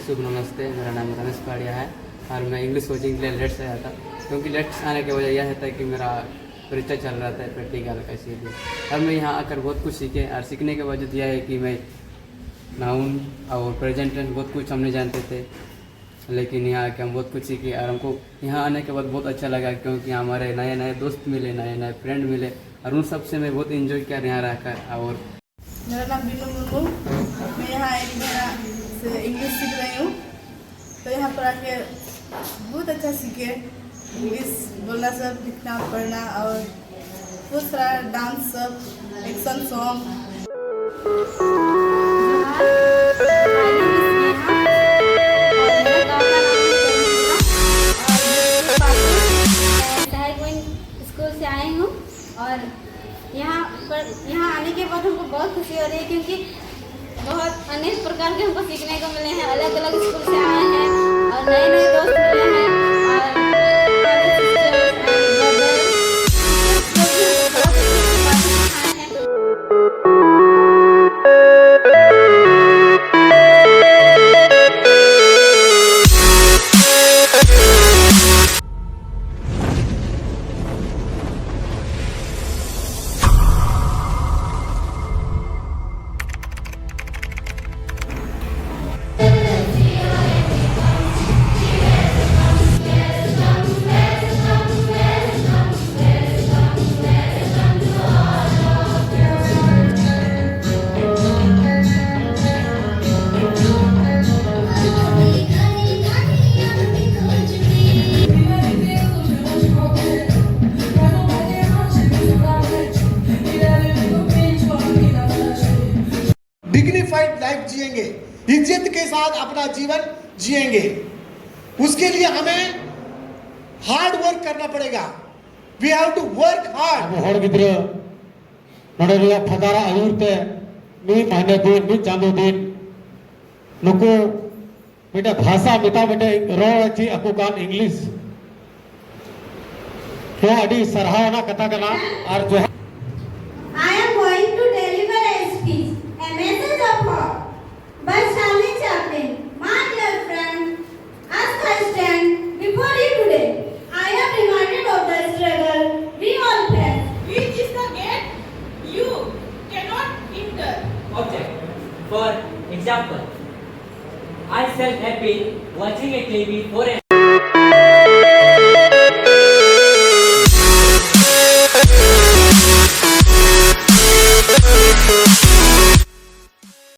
शुभ नमस्ते, मेरा नाम रमेश पाड़िया है और मैं इंग्लिश कोचिंग के लिए लेट से आया था, क्योंकि लेट आने की वजह यह था कि मेरा परीक्षा चल रहा था प्रैक्टिकल का, इसीलिए। और मैं यहाँ आकर बहुत कुछ सीखे, और सीखने के वजह यह है कि मैं नाउन और प्रेजेंट टेंस बहुत कुछ हम नहीं जानते थे, लेकिन यहाँ आके हम बहुत कुछ सीखे। और हमको यहाँ आने के बाद बहुत अच्छा लगा, क्योंकि हमारे नए नए दोस्त मिले, नए नए फ्रेंड मिले, और उन सब से मैं बहुत इन्जॉय किया यहाँ रहकर। और मेरा नाम बीनू मुर्मू, मैं यहाँ एक महीना से इंग्लिश सीख रही हूँ। तो यहाँ पर आके बहुत अच्छा सीखे, इंग्लिश बोलना, सब लिखना पढ़ना, और बहुत सारा डांस, सब एक्शन सॉन्ग। स्कूल से आई हूँ और यहाँ आने के बाद हमको बहुत खुशी हो रही है, क्योंकि बहुत अनेक प्रकार के हमको सीखने को मिले हैं। अलग अलग स्कूल से आए हैं और नए नए दोस्त मिले हैं, डिग्निफाइड लाइफ जिएंगे, इज्जत के साथ अपना जीवन जिएंगे। उसके लिए हमें हार्ड वर्क करना पड़ेगा। We have to work hard. हर गिद्रे नडरिया फदारा आयुरते मी महीने दिन मी चांदो दिन नुको बेटा भाषा मिटा बेटा रोड अच्छी अको कान इंग्लिश क्या अड़ी सराहना कथा करना और जो I am going to deliver a speech, a message of hope by Charlie Chaplin. My dear friend, as I stand before you today, I am reminded of the struggle we all face. Which is the gate you cannot enter. Object. For example, I felt happy watching a TV for a